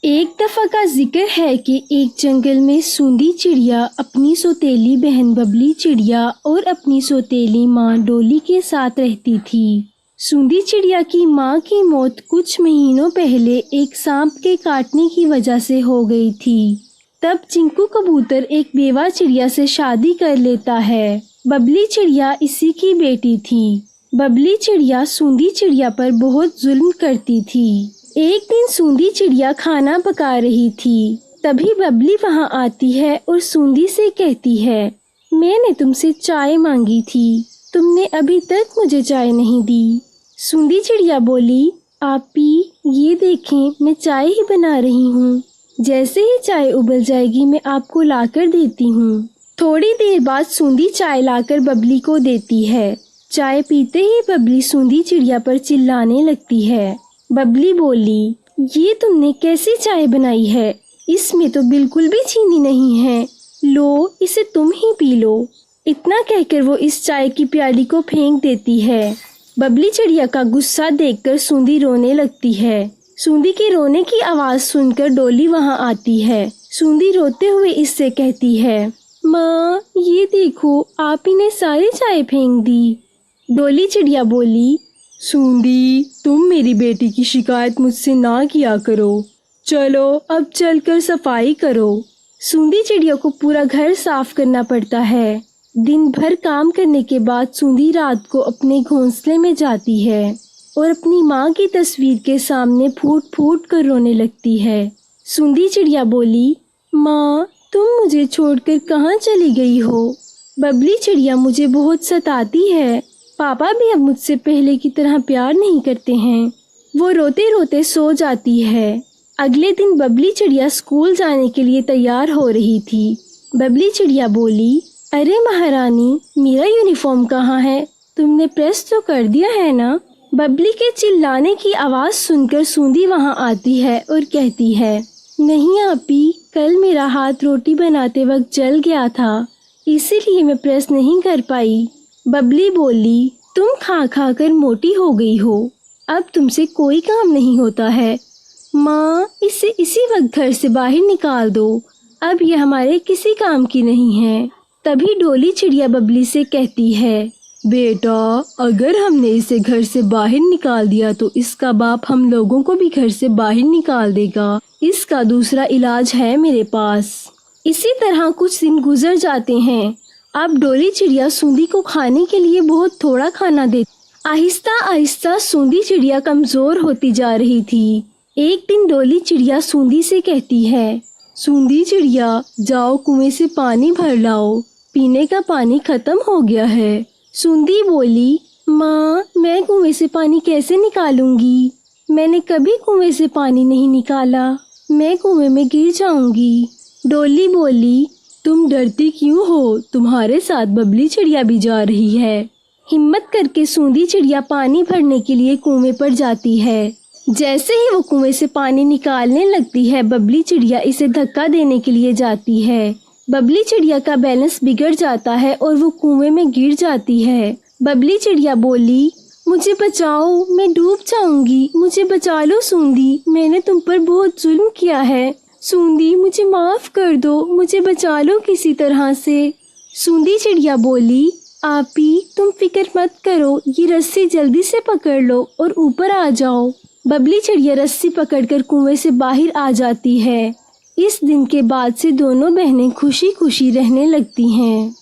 एक दफ़ा का जिक्र है कि एक जंगल में सूंदी चिड़िया अपनी सौतेली बहन बबली चिड़िया और अपनी सौतेली माँ डोली के साथ रहती थी। सूंदी चिड़िया की माँ की मौत कुछ महीनों पहले एक सांप के काटने की वजह से हो गई थी। तब चिंकू कबूतर एक बेवा चिड़िया से शादी कर लेता है। बबली चिड़िया इसी की बेटी थी। बबली चिड़िया सूंदी चिड़िया पर बहुत जुल्म करती थी। एक दिन सूंदी चिड़िया खाना पका रही थी। तभी बबली वहां आती है और सूंदी से कहती है, मैंने तुमसे चाय मांगी थी, तुमने अभी तक मुझे चाय नहीं दी। सूंदी चिड़िया बोली, आपी ये देखें, मैं चाय ही बना रही हूँ। जैसे ही चाय उबल जाएगी मैं आपको लाकर देती हूँ। थोड़ी देर बाद सूंदी चाय लाकर बबली को देती है। चाय पीते ही बबली सूंदी चिड़िया पर चिल्लाने लगती है। बबली बोली, ये तुमने कैसी चाय बनाई है? इसमें तो बिल्कुल भी चीनी नहीं है। लो, इसे तुम ही पी लो। इतना कहकर वो इस चाय की प्याली को फेंक देती है। बबली चिड़िया का गुस्सा देखकर सूंदी रोने लगती है। सूंदी के रोने की आवाज़ सुनकर डोली वहां आती है। सूंदी रोते हुए इससे कहती है, माँ ये देखो, आप ही ने सारी चाय फेंक दी। डोली चिड़िया बोली, सूंदी तुम मेरी बेटी की शिकायत मुझसे ना किया करो। चलो अब चलकर सफाई करो। सूंदी चिड़िया को पूरा घर साफ करना पड़ता है। दिन भर काम करने के बाद सूंदी रात को अपने घोंसले में जाती है और अपनी माँ की तस्वीर के सामने फूट फूट कर रोने लगती है। सूंदी चिड़िया बोली, माँ तुम मुझे छोड़कर कहाँ चली गई हो? बबली चिड़िया मुझे बहुत सताती है। पापा भी अब मुझसे पहले की तरह प्यार नहीं करते हैं। वो रोते रोते सो जाती है। अगले दिन बबली चिड़िया स्कूल जाने के लिए तैयार हो रही थी। बबली चिड़िया बोली, अरे महारानी, मेरा यूनिफॉर्म कहाँ है? तुमने प्रेस तो कर दिया है ना? बबली के चिल्लाने की आवाज़ सुनकर सूंदी वहां आती है और कहती है, नहीं आपी, कल मेरा हाथ रोटी बनाते वक्त जल गया था, इसीलिए मैं प्रेस नहीं कर पाई। बबली बोली, तुम खा खा कर मोटी हो गई हो, अब तुमसे कोई काम नहीं होता है। माँ, इसे इसी वक्त घर से बाहर निकाल दो, अब यह हमारे किसी काम की नहीं है। तभी डोली चिड़िया बबली से कहती है, बेटा, अगर हमने इसे घर से बाहर निकाल दिया तो इसका बाप हम लोगों को भी घर से बाहर निकाल देगा। इसका दूसरा इलाज है मेरे पास। इसी तरह कुछ दिन गुजर जाते हैं। अब डोली चिड़िया सूंदी को खाने के लिए बहुत थोड़ा खाना देती। आहिस्ता आहिस्ता सूंदी चिड़िया कमजोर होती जा रही थी। एक दिन डोली चिड़िया सूंदी से कहती है, सूंदी चिड़िया, जाओ कुएं से पानी भर लाओ, पीने का पानी खत्म हो गया है। सूंदी बोली, माँ मैं कुएं से पानी कैसे निकालूंगी? मैंने कभी कुएं से पानी नहीं निकाला, मैं कुएं में गिर जाऊंगी। डोली बोली, तुम डरती क्यों हो? तुम्हारे साथ बबली चिड़िया भी जा रही है। हिम्मत करके सूंदी चिड़िया पानी भरने के लिए कुएं पर जाती है। जैसे ही वो कुएं से पानी निकालने लगती है, बबली चिड़िया इसे धक्का देने के लिए जाती है। बबली चिड़िया का बैलेंस बिगड़ जाता है और वो कुएं में गिर जाती है। बबली चिड़िया बोली, मुझे बचाओ, मैं डूब जाऊंगी, मुझे बचा लो सूंदी, मैंने तुम पर बहुत जुल्म किया है। सूंदी मुझे माफ कर दो, मुझे बचा लो किसी तरह से। सूंदी चिड़िया बोली, आपी तुम फिक्र मत करो, ये रस्सी जल्दी से पकड़ लो और ऊपर आ जाओ। बबली चिड़िया रस्सी पकड़कर कुएं से बाहर आ जाती है। इस दिन के बाद से दोनों बहनें खुशी खुशी रहने लगती हैं।